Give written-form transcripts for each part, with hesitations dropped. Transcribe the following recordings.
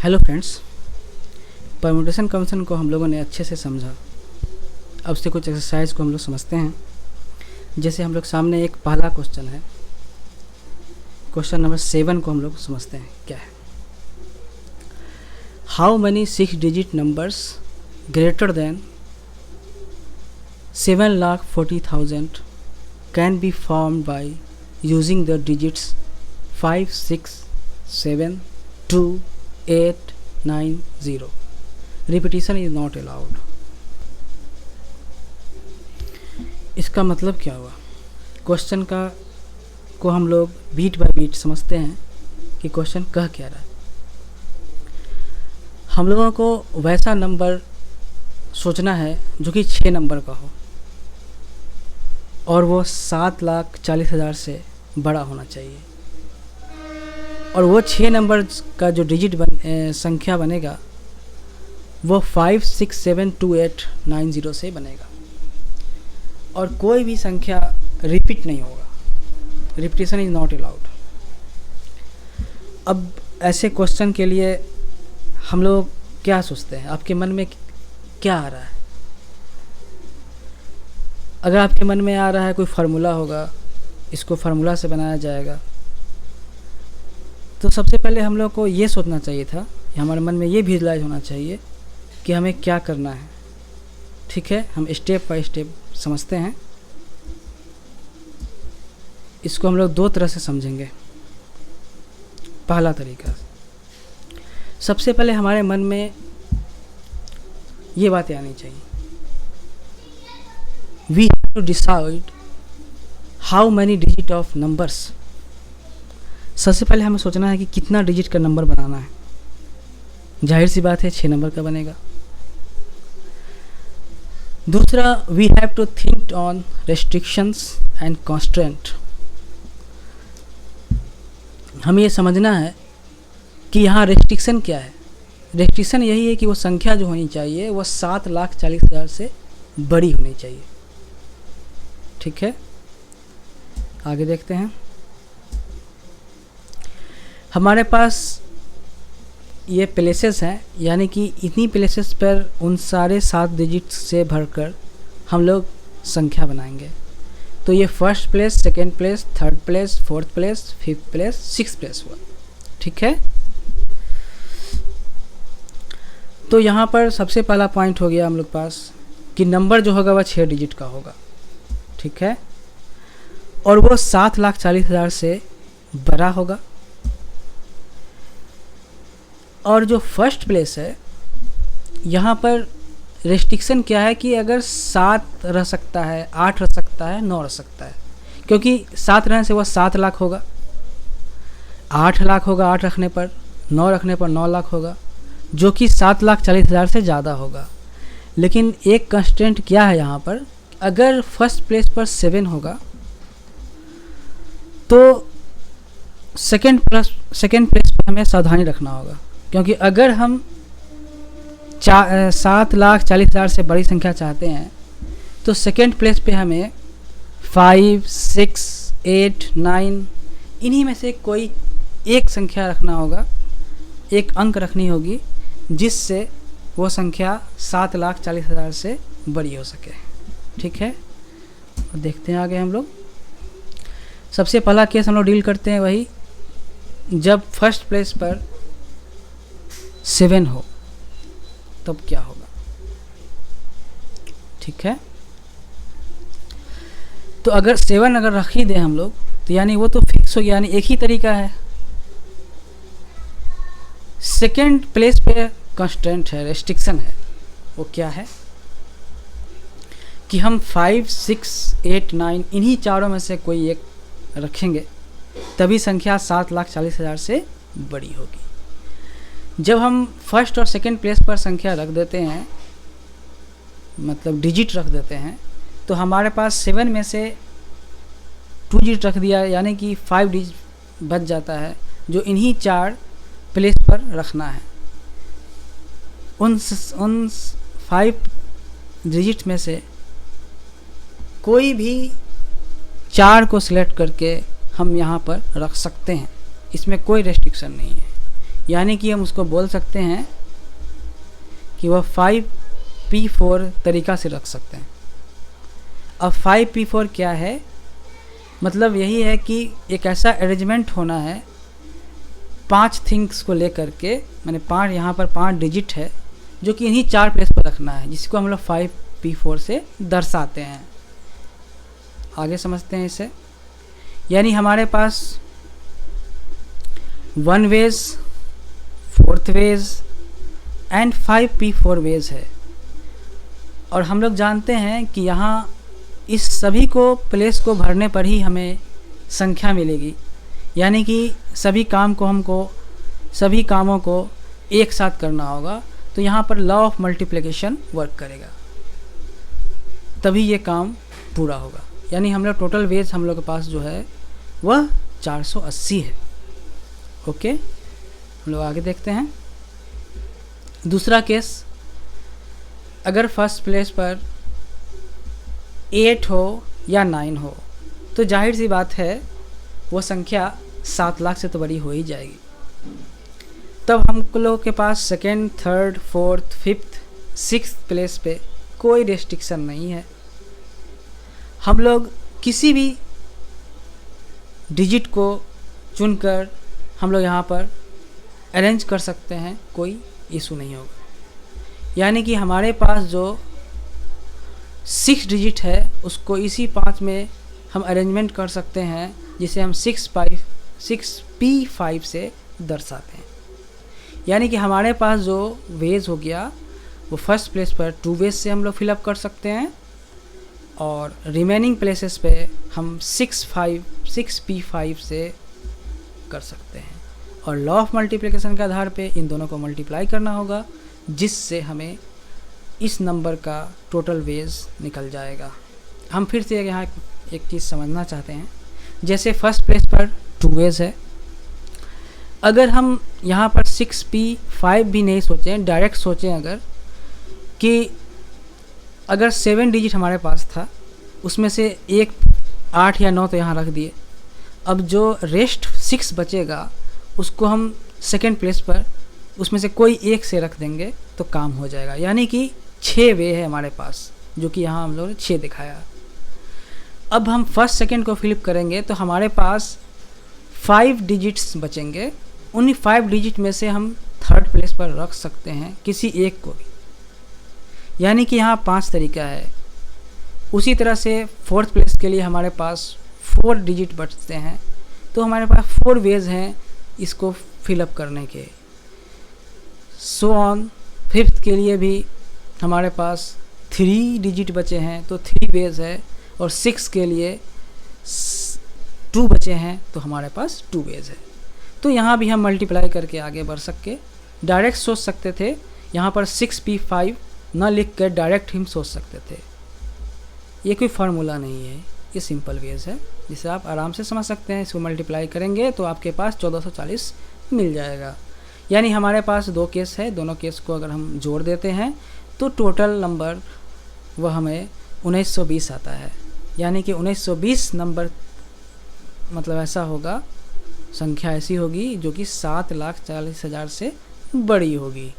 Hello friends, permutation conversion को हम लोगों ने अच्छे से समझा। अब से कुछ एक्सरसाइज को हम लोग समझते हैं। जैसे हम लोग सामने एक पहला क्वेश्चन है, क्वेश्चन नंबर 7 को हम लोग समझते हैं। क्या है? How many 6 digit numbers greater than 7,40,000 can be formed by using the digits 5, 6, 7, 2, 8, 9, 0. Repetition is not allowed. इसका मतलब क्या हुआ? क्वेश्चन को हम लोग बीट बाय बीट समझते हैं कि क्वेश्चन कह क्या रहा है। हम लोगों को वैसा नंबर सोचना है जो कि 6 नंबर का हो और वो 7,40,000 से बड़ा होना चाहिए। और वो 6 नंबर का जो डिजिट संख्या बनेगा वो 5, 6, 7, 2, 8, 9, 0 से बनेगा। और कोई भी संख्या रिपीट नहीं होगा। Repetition is not allowed. अब ऐसे क्वेश्चन के लिए हम लोग क्या सोचते हैं? आपके मन में क्या आ रहा है? अगर आपके मन में आ रहा है कोई फार्मूला होगा, इसको फार्मूला से बनाया जाएगा, तो सबसे पहले हम लोग को ये सोचना चाहिए था, हमारे मन में ये विजुअलाइज होना चाहिए कि हमें क्या करना है। ठीक है, हम स्टेप बाय स्टेप समझते हैं। इसको हम लोग 2 तरह से समझेंगे। पहला तरीका, सबसे पहले हमारे मन में ये बातें आनी चाहिए, we have to decide how many digit of numbers. सबसे पहले हमें सोचना है कि कितना डिजिट का नंबर बनाना है। जाहिर सी बात है 6 नंबर का बनेगा। दूसरा, we have to think on restrictions and constraint. हमें ये समझना है कि यहाँ रेस्ट्रिक्शन क्या है। रेस्ट्रिक्शन यही है कि वो संख्या जो होनी चाहिए वो 7,40,000 से बड़ी होनी चाहिए। ठीक है, आगे देखते हैं। हमारे पास ये प्लेसेस हैं, यानी कि इतनी प्लेसेस पर उन सारे 7 डिजिट से भरकर हम लोग संख्या बनाएंगे। तो ये first place, second place, third place, fourth place, fifth place, sixth place हुआ। ठीक है, तो यहाँ पर सबसे पहला पॉइंट हो गया हम लोग पास कि नंबर जो होगा वह 6 डिजिट का होगा। ठीक है, और वो 7,40,000 से बड़ा होगा। और जो फर्स्ट प्लेस है, यहाँ पर रेस्ट्रिक्शन क्या है कि अगर 7 रह सकता है, 8 रह सकता है, 9 रह सकता है, क्योंकि 7 रहने से वह 7 लाख होगा, 8 लाख होगा 8 रखने पर, 9 रखने पर 9 लाख होगा, जो कि 7,40,000 से ज़्यादा होगा। लेकिन एक कंस्टेंट क्या है यहाँ पर, अगर फर्स्ट प्लेस पर 7 होगा तो सेकेंड प्लेस पर हमें सावधानी रखना होगा, क्योंकि अगर हम 7,40,000 से बड़ी संख्या चाहते हैं तो सेकेंड प्लेस पे हमें 5, 6, 8, 9 इन्हीं में से कोई एक संख्या रखना होगा, एक अंक रखनी होगी, जिससे वो संख्या 7,40,000 से बड़ी हो सके। ठीक है, देखते हैं आगे हम लोग। सबसे पहला केस हम लोग डील करते हैं वही, जब फर्स्ट प्लेस पर 7 हो तब क्या होगा। ठीक है, तो अगर 7 अगर रख ही दें हम लोग तो यानी वो तो फिक्स हो गया। यानी एक ही तरीका है। सेकेंड प्लेस पे कंस्ट्रेंट है, रेस्ट्रिक्शन है। वो क्या है कि हम 5, 6, 8, 9 इन्हीं चारों में से कोई एक रखेंगे, तभी संख्या 7,40,000 से बड़ी होगी। जब हम फर्स्ट और सेकेंड प्लेस पर संख्या रख देते हैं, मतलब डिजिट रख देते हैं, तो हमारे पास 7 में से 2 डिजिट रख दिया, यानी कि 5 डिजिट बच जाता है, जो इन्हीं 4 प्लेस पर रखना है। उन 5 डिजिट में से कोई भी 4 को सिलेक्ट करके हम यहाँ पर रख सकते हैं। इसमें कोई रेस्ट्रिक्शन नहीं है। यानी कि हम उसको बोल सकते हैं कि वह 5p4 तरीका से रख सकते हैं। अब 5p4 क्या है, मतलब यही है कि एक ऐसा अरेंजमेंट होना है 5 थिंग्स को लेकर के, मैंने 5 यहाँ पर 5 डिजिट है जो कि इन्हीं 4 प्लेस पर रखना है, जिसको हम लोग 5p4 से दर्शाते हैं। आगे समझते हैं इसे। यानी हमारे पास 1 ways, 4th ways and 5p4 ways है। और हम लोग जानते हैं कि यहाँ इस सभी को प्लेस को भरने पर ही हमें संख्या मिलेगी, यानी कि सभी कामों को एक साथ करना होगा। तो यहाँ पर लॉ ऑफ मल्टीप्लिकेशन वर्क करेगा, तभी ये काम पूरा होगा। यानी हम लोग टोटल वेज हम लोग के पास जो है वह 480 है। ओके, हम लोग आगे देखते हैं। दूसरा केस, अगर फर्स्ट प्लेस पर 8 हो या 9 हो तो जाहिर सी बात है वो संख्या 7 लाख से तो बड़ी हो ही जाएगी। तब हम लोगों के पास second, third, fourth, fifth, sixth place पे कोई रेस्ट्रिक्शन नहीं है। हम लोग किसी भी डिजिट को चुनकर हम लोग यहाँ पर अरेंज कर सकते हैं, कोई इशू नहीं होगा। यानी कि हमारे पास जो 6 डिजिट है उसको इसी 5 में हम अरेंजमेंट कर सकते हैं, जिसे हम 6p5 से दर्शाते हैं। यानी कि हमारे पास जो वेज हो गया वो फर्स्ट प्लेस पर 2 वेज से हम लोग फिलअप कर सकते हैं, और रिमेनिंग प्लेसेस पे हम 6p5 से कर सकते हैं। और लॉ ऑफ मल्टीप्लिकेशन के आधार पे इन दोनों को मल्टीप्लाई करना होगा, जिससे हमें इस नंबर का टोटल वेज निकल जाएगा। हम फिर से यहाँ एक चीज़ समझना चाहते हैं। जैसे फर्स्ट प्लेस पर 2 वेज है, अगर हम यहाँ पर 6p5 भी नहीं सोचें, डायरेक्ट सोचें अगर कि अगर 7 डिजिट हमारे पास था, उसमें से एक 8 या 9 तो यहाँ रख दिए, अब जो रेस्ट 6 बचेगा उसको हम सेकेंड प्लेस पर उसमें से कोई एक से रख देंगे तो काम हो जाएगा। यानी कि 6 वे है हमारे पास, जो कि यहाँ हम लोगों ने 6 दिखाया। अब हम फर्स्ट सेकेंड को फिलिप करेंगे तो हमारे पास 5 डिजिट्स बचेंगे। उन्हीं 5 डिजिट में से हम थर्ड प्लेस पर रख सकते हैं किसी एक को भी, यानी कि यहाँ 5 तरीका है। उसी तरह से फोर्थ प्लेस के लिए हमारे पास 4 डिजिट बचते हैं, तो हमारे पास 4 वेज हैं इसको फिलअप करने के। सो ऑन, फिफ्थ के लिए भी हमारे पास 3 डिजिट बचे हैं तो 3 वेज है, और 6 के लिए 2 बचे हैं तो हमारे पास 2 वेज है। तो यहाँ भी हम मल्टीप्लाई करके आगे बढ़ सकते, डायरेक्ट सोच सकते थे। यहाँ पर 6p5 ना लिख कर डायरेक्ट हम सोच सकते थे। ये कोई फार्मूला नहीं है, ये सिंपल वेज है जिसे आप आराम से समझ सकते हैं। इसको मल्टीप्लाई करेंगे तो आपके पास 1440 मिल जाएगा। यानी हमारे पास 2 केस है, दोनों केस को अगर हम जोड़ देते हैं तो टोटल नंबर वह हमें 1920 आता है। यानी कि 1920 नंबर मतलब ऐसा होगा, संख्या ऐसी होगी जो कि 7,40,000 से बड़ी होगी।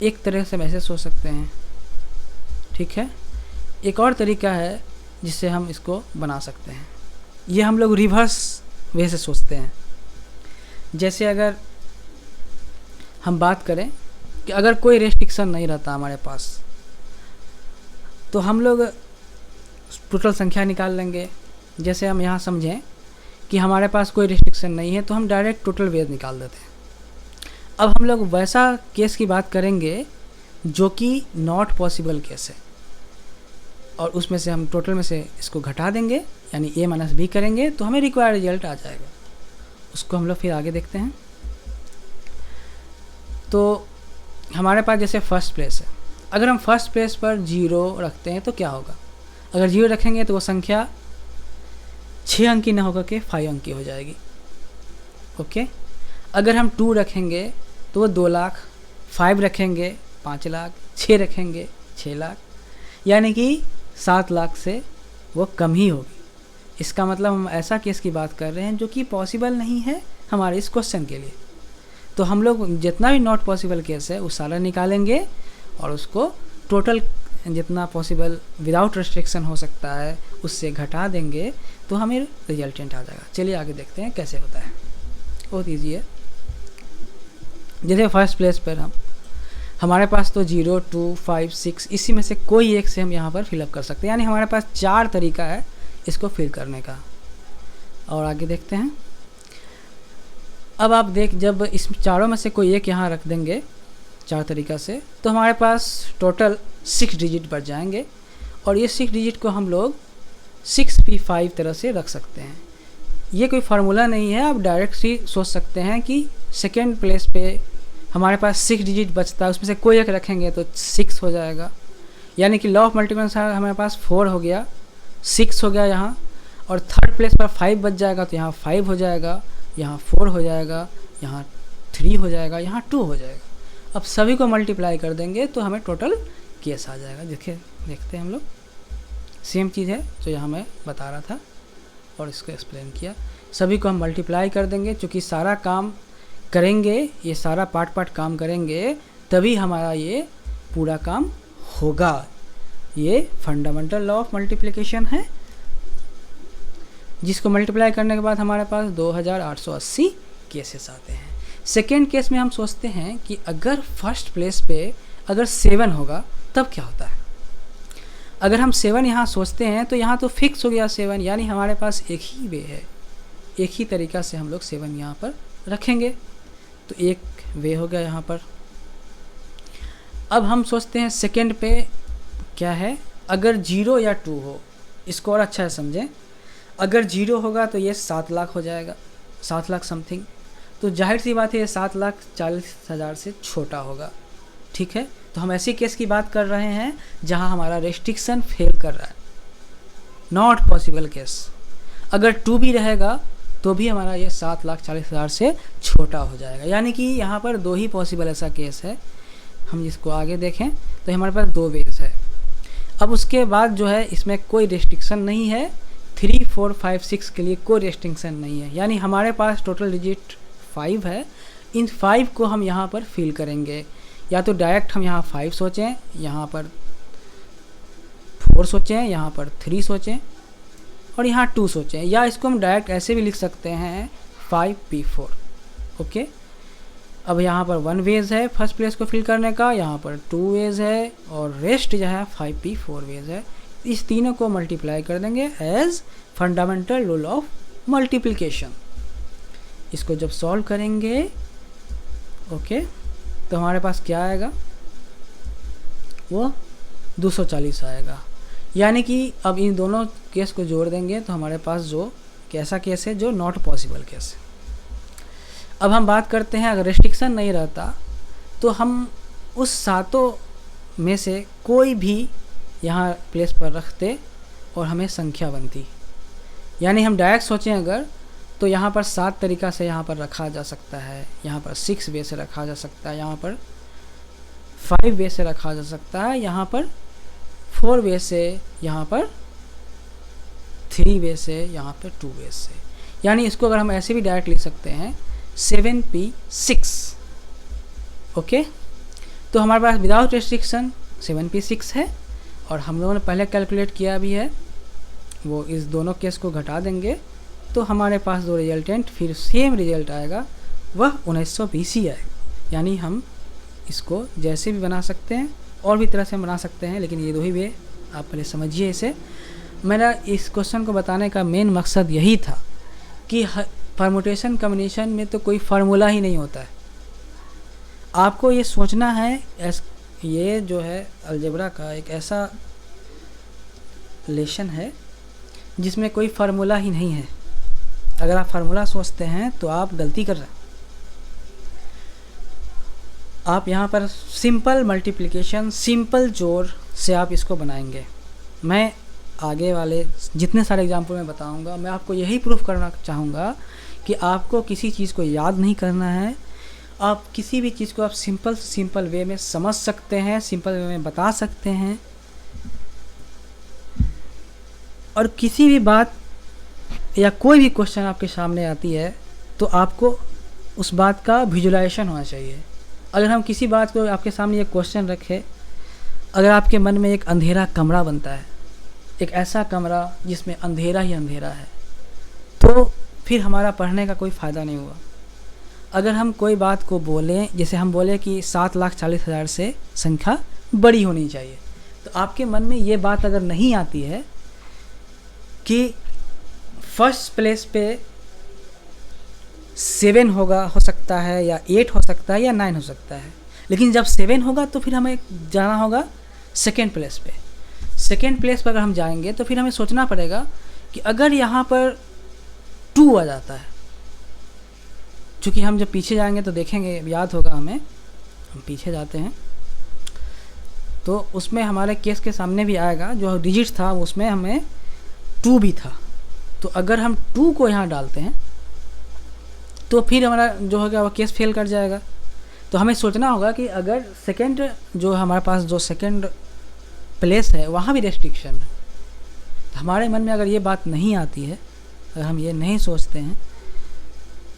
एक तरह से वैसे सोच सकते हैं, ठीक है। एक और तरीका है जिससे हम इसको बना सकते हैं, ये हम लोग रिवर्स वे से सोचते हैं। जैसे अगर हम बात करें कि अगर कोई रेस्ट्रिक्शन नहीं रहता हमारे पास, तो हम लोग टोटल संख्या निकाल लेंगे। जैसे हम यहाँ समझें कि हमारे पास कोई रिस्ट्रिक्शन नहीं है तो हम डायरेक्ट टोटल वेज निकाल देते हैं। अब हम लोग वैसा केस की बात करेंगे जो कि नॉट पॉसिबल केस है, और उसमें से हम टोटल में से इसको घटा देंगे, यानी a माइनस बी करेंगे तो हमें रिक्वायर्ड रिजल्ट आ जाएगा। उसको हम लोग फिर आगे देखते हैं। तो हमारे पास जैसे फर्स्ट प्लेस है, अगर हम फर्स्ट प्लेस पर 0 रखते हैं तो क्या होगा? अगर 0 रखेंगे तो वो संख्या 6 अंकी ना होकर के 5 अंकी हो जाएगी। ओके, अगर हम 2 रखेंगे तो वो 2 लाख, 5 रखेंगे 5 लाख, 6 रखेंगे 6 लाख, यानी कि 7 लाख से वो कम ही होगी। इसका मतलब हम ऐसा केस की बात कर रहे हैं जो कि पॉसिबल नहीं है हमारे इस क्वेश्चन के लिए। तो हम लोग जितना भी नॉट पॉसिबल केस है वो सारा निकालेंगे और उसको टोटल जितना पॉसिबल विदाउट रेस्ट्रिक्शन हो सकता है उससे घटा देंगे तो हमें रिजल्टेंट आ जाएगा। चलिए आगे देखते हैं कैसे होता है। बहुत ईजी है। जैसे फर्स्ट प्लेस पर हमारे पास तो 0, 2, 5, 6 इसी में से कोई एक से हम यहाँ पर फिलअप कर सकते हैं, यानी हमारे पास 4 तरीका है इसको फिल करने का। और आगे देखते हैं। अब आप जब इस चारों में से कोई एक यहाँ रख देंगे 4 तरीका से तो हमारे पास टोटल 6 डिजिट बच जाएंगे और ये 6 डिजिट को हम लोग 6p5 तरह से रख सकते हैं। ये कोई फार्मूला नहीं है, आप डायरेक्ट ही सोच सकते हैं कि सेकेंड प्लेस पे हमारे पास 6 डिजिट बचता है, उसमें से कोई एक रखेंगे तो 6 हो जाएगा, यानी कि लॉ ऑफ मल्टीप्लिकेशन हमारे पास 4 हो गया, 6 हो गया यहाँ, और थर्ड प्लेस पर 5 बच जाएगा तो यहाँ 5 हो जाएगा, यहाँ 4 हो जाएगा, यहाँ 3 हो जाएगा, यहाँ 2 हो जाएगा। अब सभी को मल्टीप्लाई कर देंगे तो हमें टोटल केस आ जाएगा। देखते हैं हम लोग। सेम चीज़ है जो यहाँ मैं बता रहा था और इसको एक्सप्लेन किया। सभी को हम मल्टीप्लाई कर देंगे, चूँकि सारा काम करेंगे, ये सारा पार्ट काम करेंगे तभी हमारा ये पूरा काम होगा। ये फंडामेंटल लॉ ऑफ मल्टीप्लिकेशन है, जिसको मल्टीप्लाई करने के बाद हमारे पास 2880 केसेस आते हैं। सेकेंड केस में हम सोचते हैं कि अगर फर्स्ट प्लेस पे अगर 7 होगा तब क्या होता है। अगर हम 7 यहाँ सोचते हैं तो यहाँ तो फिक्स हो गया 7, यानी हमारे पास एक ही वे है, एक ही तरीका से हम लोग 7 यहाँ पर रखेंगे, तो एक वे हो गया यहाँ पर। अब हम सोचते हैं सेकेंड पे क्या है, अगर 0 या 2 हो, इसको और अच्छा है समझें। अगर 0 होगा तो ये 7 लाख हो जाएगा, 7 लाख समथिंग, तो जाहिर सी बात है ये 7,40,000 से छोटा होगा। ठीक है, तो हम ऐसी केस की बात कर रहे हैं जहां हमारा रेस्ट्रिक्शन फेल कर रहा है, नॉट पॉसिबल केस। अगर 2 भी रहेगा तो भी हमारा ये 7,40,000 से छोटा हो जाएगा, यानी कि यहाँ पर 2 ही पॉसिबल ऐसा केस है। हम जिसको आगे देखें तो हमारे पास 2 वेज है। अब उसके बाद जो है इसमें कोई रेस्ट्रिक्शन नहीं है, 3, 4, 5, 6 के लिए कोई रेस्ट्रिक्शन नहीं है, यानी हमारे पास टोटल डिजिट 5 है। इन 5 को हम यहाँ पर फिल करेंगे, या तो डायरेक्ट हम यहाँ 5 सोचें, यहाँ पर 4 सोचें, यहाँ पर 3 सोचें और यहाँ 2 सोचें, या इसको हम डायरेक्ट ऐसे भी लिख सकते हैं 5p4। ओके, अब यहाँ पर 1 वेज है फर्स्ट प्लेस को फिल करने का, यहाँ पर 2 वेज है और रेस्ट जो है 5p4 वेज है। इस तीनों को मल्टीप्लाई कर देंगे as fundamental rule of multiplication. इसको जब सॉल्व करेंगे ओके तो हमारे पास क्या आएगा, वो 240 आएगा, यानी कि अब इन दोनों केस को जोड़ देंगे तो हमारे पास जो कैसा केस है, जो नॉट पॉसिबल केस है। अब हम बात करते हैं, अगर रेस्ट्रिक्शन नहीं रहता तो हम उस 7 में से कोई भी यहाँ प्लेस पर रखते और हमें संख्या बनती, यानी हम डायरेक्ट सोचें अगर तो यहाँ पर 7 तरीका से यहाँ पर रखा जा सकता है, यहाँ पर 6 वे से रखा जा सकता है, यहाँ पर 5 वे से रखा जा सकता है, यहाँ पर 4 वे से, यहाँ पर 3 वे से, यहाँ पर 2 वे से, यानी इसको अगर हम ऐसे भी डायरेक्ट लिख सकते हैं 7p6। ओके, तो हमारे पास विदाउट रेस्ट्रिक्शन 7p6 है और हम लोगों ने पहले कैलकुलेट किया भी है, वो इस दोनों केस को घटा देंगे तो हमारे पास जो रिजल्टेंट फिर सेम रिजल्ट आएगा वह 1920 ही आएगा। यानी हम इसको जैसे भी बना सकते हैं और भी तरह से बना सकते हैं, लेकिन ये 2 ही वे आप पहले समझिए इसे। मेरा इस क्वेश्चन को बताने का मेन मकसद यही था कि परमुटेशन कम्बिनेशन में तो कोई फार्मूला ही नहीं होता है। आपको ये सोचना है ये जो है अलजेब्रा का एक ऐसा लेसन है जिसमें कोई फार्मूला ही नहीं है। अगर आप फार्मूला सोचते हैं तो आप गलती कर रहे हैं। आप यहाँ पर सिंपल मल्टीप्लिकेशन, सिंपल जोड़ से आप इसको बनाएंगे। मैं आगे वाले जितने सारे एग्जाम्पल में बताऊंगा, मैं आपको यही प्रूफ करना चाहूँगा कि आपको किसी चीज़ को याद नहीं करना है। आप किसी भी चीज़ को आप सिंपल वे में समझ सकते हैं, सिंपल वे में बता सकते हैं, और किसी भी बात या कोई भी क्वेश्चन आपके सामने आती है तो आपको उस बात का विजुलाइजेशन होना चाहिए। अगर हम किसी बात को आपके सामने एक क्वेश्चन रखें, अगर आपके मन में एक अंधेरा कमरा बनता है, एक ऐसा कमरा जिसमें अंधेरा ही अंधेरा है, तो फिर हमारा पढ़ने का कोई फ़ायदा नहीं हुआ। अगर हम कोई बात को बोलें, जैसे हम बोले कि 7,40,000 से संख्या बड़ी होनी चाहिए, तो आपके मन में ये बात अगर नहीं आती है कि फर्स्ट प्लेस पे 7 होगा, हो सकता है, या 8 हो सकता है, या 9 हो सकता है, लेकिन जब 7 होगा तो फिर हमें जाना होगा सेकेंड प्लेस पे। सेकेंड प्लेस पर अगर हम जाएंगे तो फिर हमें सोचना पड़ेगा कि अगर यहाँ पर 2 आ जाता है, चूँकि हम जब पीछे जाएंगे तो देखेंगे, याद होगा हमें, हम पीछे जाते हैं तो उसमें हमारे केस के सामने भी आएगा, जो डिजिट था उसमें हमें 2 भी था। तो अगर हम 2 को यहाँ डालते हैं तो फिर हमारा जो होगा वो केस फेल कर जाएगा। तो हमें सोचना होगा कि अगर सेकंड, जो हमारे पास जो सेकंड प्लेस है वहाँ भी रेस्ट्रिक्शन है, तो हमारे मन में अगर ये बात नहीं आती है, अगर हम ये नहीं सोचते हैं,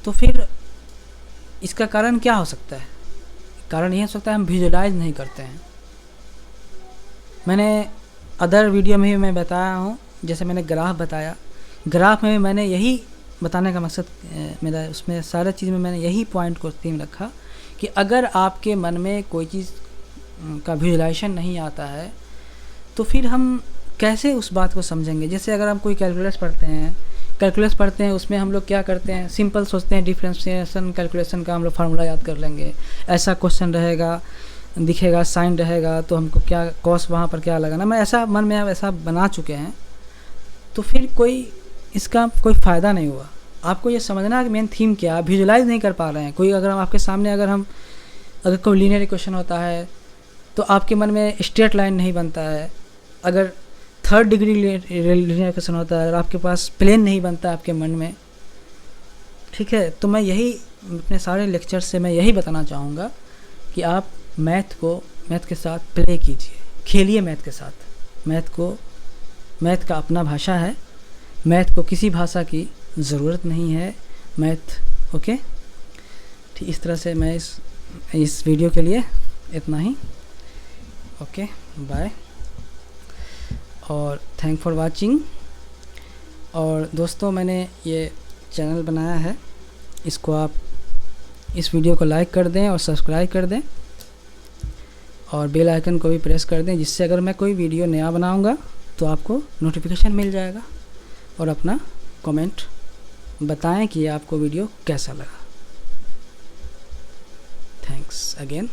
तो फिर इसका कारण क्या हो सकता है? कारण ये हो सकता है हम विजुलाइज नहीं करते हैं। मैंने अदर वीडियो में भी मैं बताया हूँ, जैसे मैंने ग्राफ बताया, ग्राफ में मैंने यही बताने का मकसद मेरा, उसमें सारा चीज़ में मैंने यही पॉइंट को थीम रखा कि अगर आपके मन में कोई चीज़ का विजुलाइजेशन नहीं आता है तो फिर हम कैसे उस बात को समझेंगे। जैसे अगर हम कोई कैलकुलस पढ़ते हैं, उसमें हम लोग क्या करते हैं, सिंपल सोचते हैं, डिफरेंशिएशन कैलकुलेशन का हम लोग फार्मूला याद कर लेंगे, ऐसा क्वेश्चन रहेगा, दिखेगा, साइन रहेगा, तो हमको क्या कॉस वहाँ पर क्या लगाना, मैं ऐसा मन में ऐसा बना चुके हैं, तो फिर इसका कोई फ़ायदा नहीं हुआ। आपको ये समझना है कि मेन थीम क्या है, विजुलाइज नहीं कर पा रहे हैं। कोई अगर हम आपके सामने अगर कोई लीनियर इक्वेशन होता है तो आपके मन में स्ट्रेट लाइन नहीं बनता है। अगर 3rd डिग्री लीनियर इक्वेशन होता है और आपके पास प्लेन नहीं बनता आपके मन में, ठीक है। तो मैं यही अपने सारे लेक्चर से मैं यही बताना चाहूँगा कि आप मैथ के साथ प्ले कीजिए, खेलिए मैथ के साथ। मैथ का अपना भाषा है, मैथ को किसी भाषा की ज़रूरत नहीं है। मैथ ओके, ठीक। इस तरह से मैं इस वीडियो के लिए इतना ही। ओके, बाय और थैंक फॉर वाचिंग। और दोस्तों, मैंने ये चैनल बनाया है, इसको आप इस वीडियो को लाइक कर दें और सब्सक्राइब कर दें और बेल आइकन को भी प्रेस कर दें, जिससे अगर मैं कोई वीडियो नया बनाऊंगा तो आपको नोटिफिकेशन मिल जाएगा। और अपना कमेंट बताएं कि आपको वीडियो कैसा लगा। Thanks again.